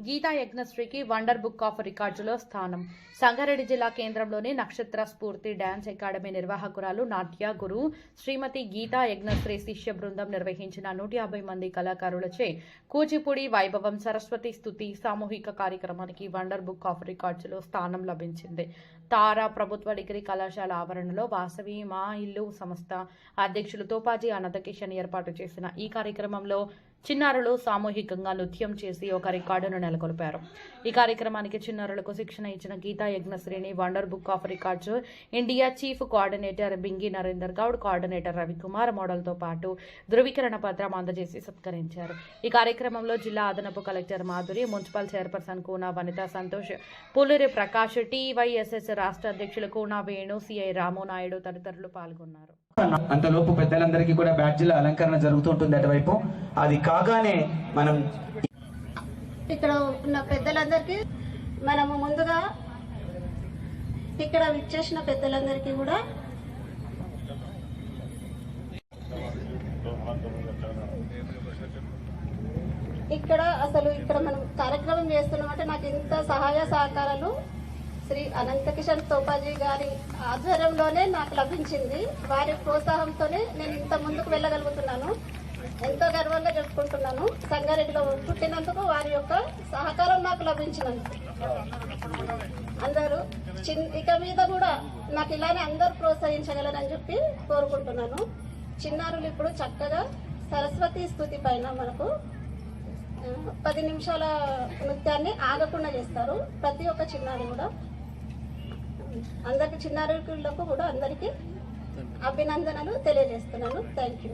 Gita యజ్ఞశ్రీకి wonder book of రికార్డులో స్థానం. సంగారెడ్డి జిల్లా కేంద్రంలోని నక్షత్ర స్ఫూర్తి డాన్స్ అకాడమీ నిర్వాహకురాలు నాట్య గురు శ్రీమతి గీతా యజ్ఞశ్రీ శిష్య బృందం నిర్వహించిన 150 మంది కళాకారులచే కూచిపూడి వైభవం సరస్వతి స్తుతి సామూహిక కార్యక్రమానికి వండర్ బుక్ ఆఫ్ రికార్డులో స్థానం లభించింది. తారా ప్రభుత్వ డిగ్రీ కళాశాల ఆవరణలో వాసవి మా ఇల్లు సంస్థ అధ్యక్షులు తోపాజీ అనంతకిషన్ ఏర్పాటు చేసిన ఈ కార్యక్రమంలో చిన్నారులు సామూహికంగా నృత్యం చేసి ఒక రికార్డును నెలకొల్పారు. ఈ కార్యక్రమానికి చిన్నారులకు శిక్షణ ఇచ్చిన గీతా యజ్ఞశ్రీని wonder book of records India chief coordinator Bingi Narender Goud, coordinator Ravikumar మోడల్తో పాటు ధృవీకరణ పత్రం అందజేసి సత్కరించారు. ఈ కార్యక్రమంలో జిల్లా అదనపు కలెక్టర్ మాధురి, మున్సిపల్ చైర్పర్సన్ కూనా వనితా సంతోష్, పూలూరి ప్రకాష్, టీవైఎస్ఎస్ రాష్ట్ర అధ్యక్షులు కూనా వేణు, సిఐ రామోనాయుడు తదితరులు పాల్గొన్నారు. అంతలోపు పెద్దలందరికీ కూడా బ్యాడ్జీల అలంకరణ జరుగుతుంటుంది. అటువైపు అది కాగానే మనం ఇక్కడ ఉన్న పెద్దలందరికీ మనము ముందుగా ఇక్కడ విచ్చేసిన పెద్దలందరికీ కూడా ఇక్కడ మనం కార్యక్రమం చేస్తున్నామంటే నాకు ఇంత సహాయ సహకారాలు శ్రీ అనంతకిషన్ తోపాజీ గారి ఆధ్వర్యంలోనే నాకు లభించింది. వారి ప్రోత్సాహంతోనే నేను ఇంత ముందుకు వెళ్ళగలుగుతున్నాను. ఎంతో గర్వంగా చెప్పుకుంటున్నాను. సంగారెడ్డిలో పుట్టినందుకు వారి యొక్క సహకారం నాకు లభించినందుకు అందరూ ఇక మీద కూడా నాకు ఇలానే అందరూ ప్రోత్సహించగలరని చెప్పి కోరుకుంటున్నాను. చిన్నారులు ఇప్పుడు చక్కగా సరస్వతి స్తుతి పైన మనకు 10 నిమిషాల నృత్యాన్ని ఆగకుండా చేస్తారు. ప్రతి ఒక్క చిన్నారి కూడా అందరికి చిన్నారులకు కూడా అందరికీ అభినందనలు తెలియజేస్తున్నాను. Thank you.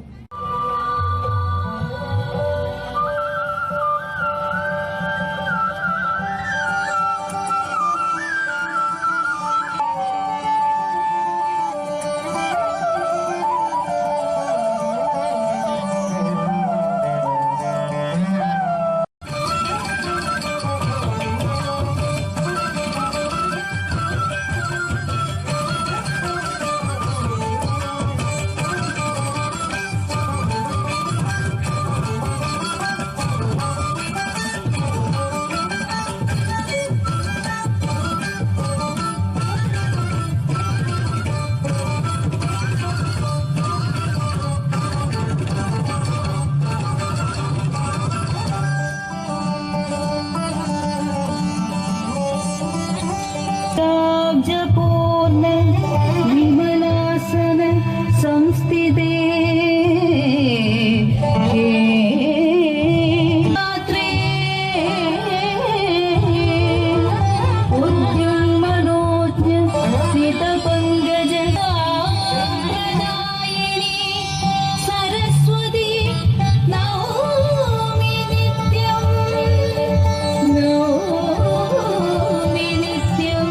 पूर्ण विमलासन संस्थिते उद्यमनोज्ञ स्थित पंकज सरस्वती नौमि नित्यं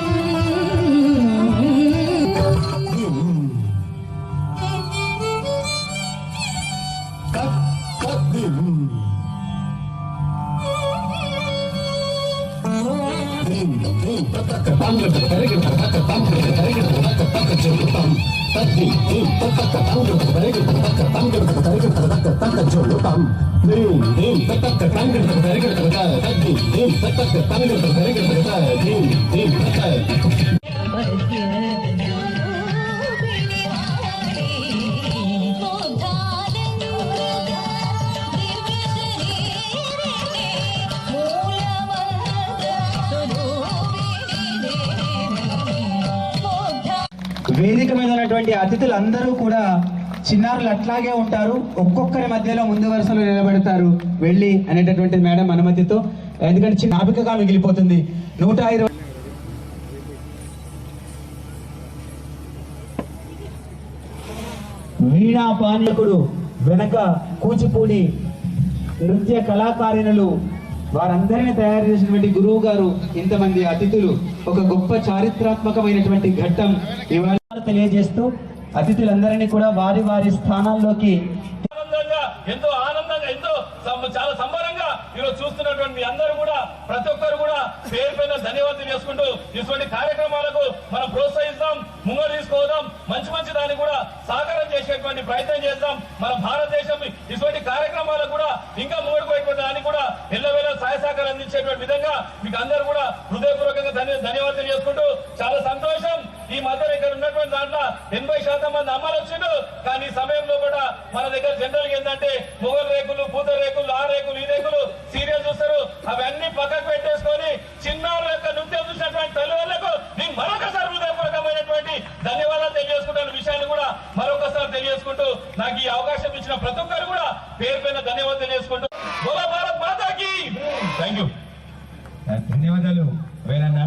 వేదిక మీద ఉన్నటువంటి అతిథులందరూ కూడా చిన్నారులు అట్లాగే ఉంటారు. ఒక్కొక్కరి మధ్యలో ముందు వరుసలో నిలబెడతారు వెళ్ళి అనేటటువంటిది మేడం అనుమతితో. ఎందుకంటే జ్ఞాపికగా మిగిలిపోతుంది. 120 వీణా పానీయకుడు వెనక కూచిపూడి నృత్య కళాకారిణులు వారందరినీ తయారు చేసినటువంటి గురువు గారు, ఇంతమంది అతిథులు, ఒక గొప్ప చారిత్రాత్మకమైనటువంటి ఘట్టం ఇవాళ తెలియజేస్తూ అతిథులందరినీ కూడా వారి వారి స్థానాల్లోకి ఎంతో ఆనందంగా ఎంతో చాలా సంబరంగా ఈరోజు చూస్తున్నటువంటి మీ అందరూ కూడా ప్రతి ఒక్కరు కూడా పేరు పైన ధన్యవాదాలు చేసుకుంటూ ఇటువంటి కార్యక్రమాలకు మనం ప్రోత్సహిస్తాం, ముంగడు తీసుకోదాం, మంచి మంచి దాన్ని కూడా సాకారం చేసేటువంటి ప్రయత్నం చేద్దాం. మన భారతదేశం ఇటువంటి కార్యక్రమాలకు కూడా ఇంకా ముంగడుకోవడానికి కూడా ఎల్లవేళ సహాయ సహకారం అందించే ఇచ్చేటువంటి విధంగా మీకు అందరూ కూడా హృదయపూర్వకంగా ధన్యవాదాలు చేసుకుంటూ చాలా సంతోషం. ఈ మధ్య ఇక్కడ ఉన్నటువంటి దాంట్లో 80% మంది అమ్మాయిలు వచ్చిండు. కానీ ఈ సమయంలో కూడా మన దగ్గర జనరల్ గా ఏంటంటే మొగల్ రేకులు, పూత రేకులు, ఆ రేకులు, ఈ రేకులు సీరియల్ చూస్తారు. అవన్నీ పక్కకు పెట్టేసుకొని చిన్నారుల యొక్క నృత్యం చూసినటువంటి తల్లిదండ్రులకు నేను మరొకసారి హృదయపూర్వకమైనటువంటి ధన్యవాదాలు తెలియజేసుకుంటున్న విషయాన్ని కూడా మరొకసారి తెలియజేసుకుంటూ నాకు ఈ అవకాశం ఇచ్చిన ప్రతి ఒక్కరు కూడా పేరు పైన ధన్యవాదాలు తెలియజేసుకుంటూ బోలో భారత్ మాతాకి థ్యాంక్ యూ. ధన్యవాదాలు వేణన్న.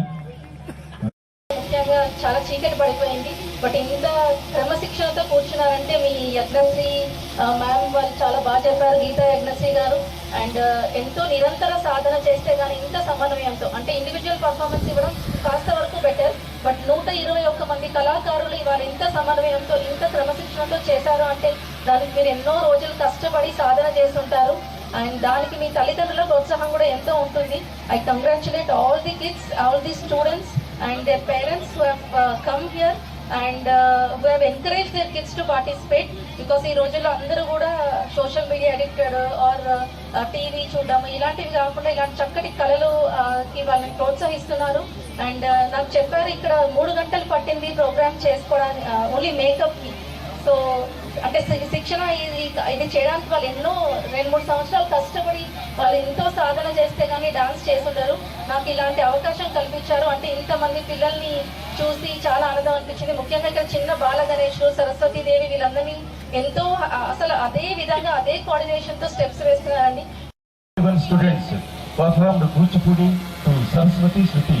ముఖ్యంగా చాలా చీకటి పడిపోయింది. బట్ ఇంత క్రమశిక్షణతో కూర్చున్నారంటే మీ యజ్ఞశ్రీ మ్యామ్ వాళ్ళు చాలా బాగా చెప్పారు, గీతా యజ్ఞశ్రీ గారు. అండ్ ఎంతో నిరంతర సాధన చేస్తే కానీ ఇంత సమన్వయంతో అంటే ఇండివిజువల్ పర్ఫార్మెన్స్ ఇవ్వడం కాస్త వరకు బెటర్. బట్ 121 మంది కళాకారులు ఇవాళ ఇంత సమన్వయంతో ఇంత క్రమశిక్షణతో చేశారు అంటే దానికి మీరు ఎన్నో రోజులు కష్టపడి సాధన చేస్తుంటారు. అండ్ దానికి మీ తల్లిదండ్రుల ప్రోత్సాహం కూడా ఎంతో ఉంటుంది. I congratulate all the kids, all the students and their parents who have come here and who have encouraged their kids to participate, because ఈ రోజుల్లో అందరూ కూడా social media addicted or TV చూడడం ఇలాంటివి కాకుండా ఇలాంటి చక్కటి కళలు వాళ్ళని ప్రోత్సహిస్తున్నారు. అండ్ నాకు చెప్పారు ఇక్కడ 3 గంటలు పట్టింది ప్రోగ్రామ్ చేసుకోవడానికి ఓన్లీ మేకప్కి. సో అంటే శిక్షణ ఇది చేయడానికి వాళ్ళు ఎన్నో 2-3 సంవత్సరాలు కష్టపడి వాళ్ళు ఎంతో సాధన చేస్తే కానీ డాన్స్ చేసుంటారు. నాకు ఇలాంటి అవకాశం కల్పించారు అంటే ఇంతమంది పిల్లల్ని చూసి చాలా ఆనందం అనిపించింది. ముఖ్యంగా ఇక్కడ చిన్న బాల గణేష్, సరస్వతీదేవి వీళ్ళందరినీ ఎంతో అసలు అదే విధంగా అదే కోఆర్డినేషన్ తో steps వేస్తున్నారండి. Students performed Kuchipudi to Saraswati Shruti.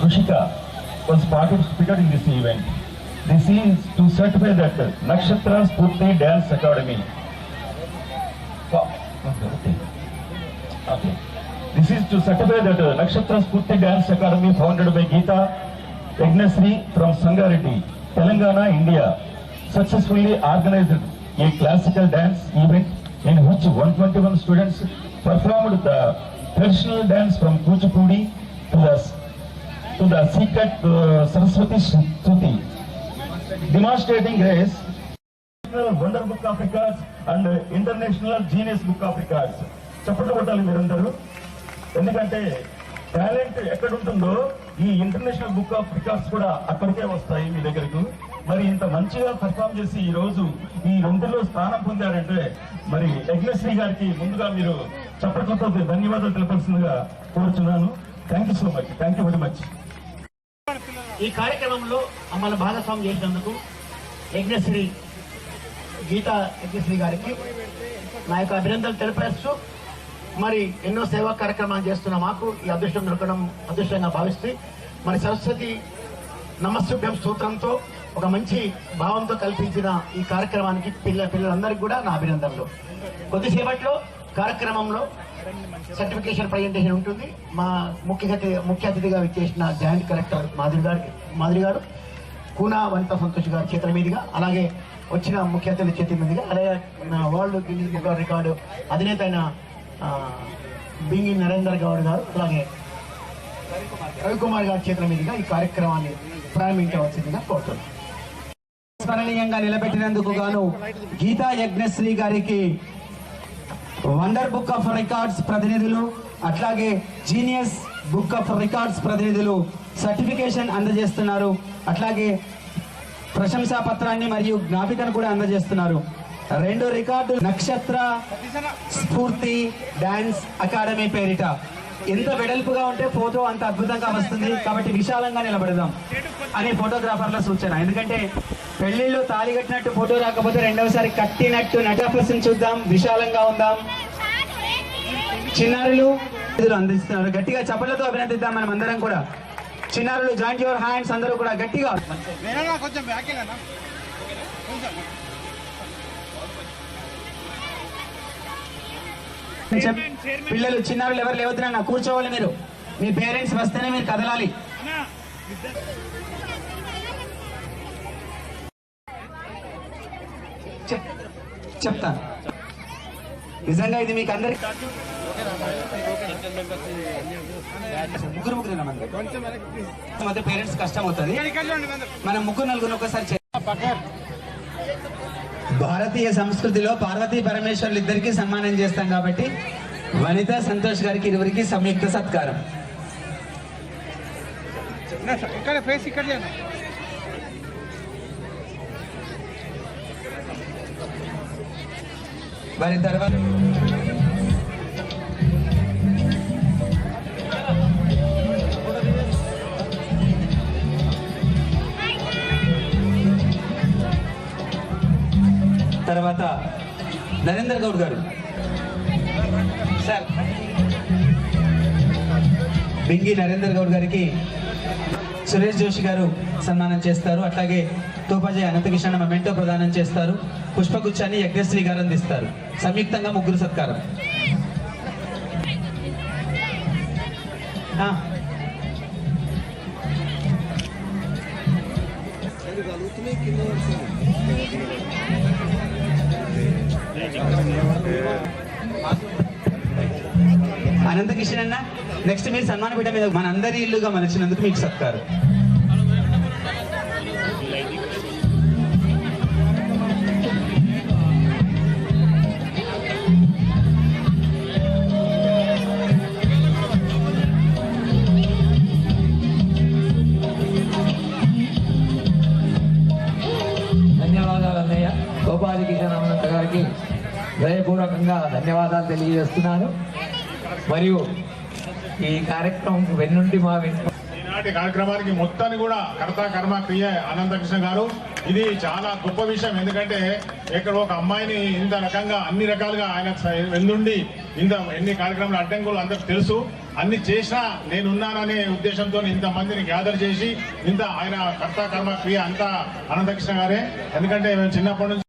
Rushika was participated in this event. This is to certify that Nakshatra Spurti Dance Academy. Okay. This is to certify that Nakshatra Spurti Dance Academy founded by Geeta Yagnasri from Sangareddy, Telangana, India, successfully organized a classical dance event in which 121 students performed the traditional dance from Kuchipudi to the secret Saraswati Shruti, demonstrating grace, Wonder Book of Records and International Genius Book of Records. చప్పట్లు కొట్టాలి మీరందరూ. ఎందుకంటే talent ఎక్కడ ఉంటుందో ఈ international book of records కూడా అక్కడికే వస్తాయి మీ దగ్గరకు. మరి ఇంత మంచిగా పర్ఫామ్ చేసి ఈ రోజు ఈ 2లో స్థానం పొందారంటే మరి యజ్ఞశ్రీ గారికి ముందుగా మీరు చప్పట్లతో ధన్యవాదాలు తెలపాల్సిందిగా కోరుచున్నాను. Thank you so much. Thank you very much. ఈ కార్యక్రమంలో మమ్మల్ని భాగస్వామ్యం చేసినందుకు గీతా యజ్ఞశ్రీ గారికి నా యొక్క అభినందనలు తెలిపేస్తూ మరి ఎన్నో సేవా కార్యక్రమాలు చేస్తున్న మాకు ఈ అదృష్టం దొరకడం అదృష్టంగా భావిస్తే మరి సరస్వతి నమస్సుభ్యం స్తోత్రంతో ఒక మంచి భావంతో కల్పించిన ఈ కార్యక్రమానికి పిల్లలందరికీ కూడా నా అభినందనలు. కొద్దిసేపట్లో కార్యక్రమంలో సర్టిఫికేషన్ ప్రజెంటేషన్ ఉంటుంది. మా ముఖ్య అతిథిగా విచ్చేసిన జాయింట్ కలెక్టర్ మాధురి గారు, కూనా వనిత సంతోష్ గారి చేతుల మీదుగా, అలాగే వచ్చిన ముఖ్య అతిథి చేతుల మీదుగా, అలాగే వరల్డ్ గిన్నీస్ బుక్ రికార్డు అధినేత అయిన బింగి నరేందర్ గౌడ్ గారు, అలాగే రవికుమార్ గారి చేతుల మీదుగా ఈ కార్యక్రమాన్ని ప్రారంభించవలసిందిగా కోరుతున్నాను. స్మరణీయంగా నిలబెట్టినందుకు గాను గీతా యజ్ఞశ్రీ గారికి వండర్ బుక్ ఆఫ్ రికార్డ్స్ ప్రతినిధులు అట్లాగే జీనియస్ బుక్ ఆఫ్ రికార్డ్స్ ప్రతినిధులు సర్టిఫికేషన్ అందజేస్తున్నారు. అట్లాగే ప్రశంసా పత్రాన్ని మరియు జ్ఞాపికను కూడా అందజేస్తున్నారు. 2 రికార్డు నక్షత్ర స్ఫూర్తి డాన్స్ అకాడమీ పేరిట. ఎంత వెడల్పుగా ఉంటే ఫోటో అంత అద్భుతంగా వస్తుంది, కాబట్టి విశాలంగా నిలబడదాం అని ఫోటోగ్రాఫర్ల సూచన. ఎందుకంటే పెళ్లిళ్ళు తాళి కట్టినట్టు ఫోటో రాకపోతే రెండవసారి కట్టినట్టు నటాఫర్స్ని చూద్దాం, విశాలంగా ఉందాం. చిన్నారులు అందిస్తున్నారు, గట్టిగా చప్పట్లతో అభినందిద్దాం మనం అందరం కూడా. చిన్నారులు జాయింట్ యువర్ హ్యాండ్స్, అందరూ కూడా గట్టిగా. పిల్లలు చిన్నారులు ఎవరు లేవద్దున్నా కూర్చోవాలి. మీరు మీ పేరెంట్స్ వస్తేనే మీరు కదలాలి. చెప్తాను నిజంగా ఇది మీకు అందరికి ముగ్గురు పేరెంట్స్ కష్టం అవుతుంది. మనం 3-4 ఒకసారి. భారతీయ సంస్కృతిలో పార్వతీ పరమేశ్వర్లు ఇద్దరికి సన్మానం చేస్తాం కాబట్టి వనిత సంతోష్ గారికి ఇరువురికి సంయుక్త సత్కారం. వారి తర్వాత నరేందర్ గౌడ్ గారు సార్, బింగి నరేందర్ గౌడ్ గారికి సురేష్ జోషి గారు సన్మానం చేస్తారు. అట్లాగే తోపాజీ అనంతకిషణ మెమెంటో ప్రదానం చేస్తారు. పుష్పగుచ్చాన్ని యజ్ఞశ్రీ గారు అందిస్తారు. సంయుక్తంగా ముగ్గురు సత్కారం. అనంతకిషన్ అన్న, నెక్స్ట్ మీరు సన్మాన పీఠ మీద మన అందరి ఇల్లుగా మలిచినందుకు మీకు సత్కారం. ధన్యవాదాలు అన్నయ్య. గోపాలి కిషన్ అనంత గారికి హృదయపూర్వకంగా ధన్యవాదాలు తెలియజేస్తున్నాను. మరియు ఈ కార్యక్రమం వెన్నుండి మా ఈనాటి కార్యక్రమానికి మొత్తాన్ని కూడా కర్త కర్మ క్రియ అనంతకృష్ణ గారు. ఇది చాలా గొప్ప విషయం. ఎందుకంటే ఇక్కడ ఒక అమ్మాయిని ఇంత రకంగా అన్ని రకాలుగా ఆయన వెన్నుండి ఇంత ఎన్ని కార్యక్రమాలు అడ్డంకులు అందరికి తెలుసు. అన్ని చేసినా నేనున్నాననే ఉద్దేశంతో ఇంతమందిని గ్యాదర్ చేసి ఇంత ఆయన కర్త కర్మ క్రియ అంతా అనంతకృష్ణ గారే. ఎందుకంటే మేము చిన్నప్పటి నుంచి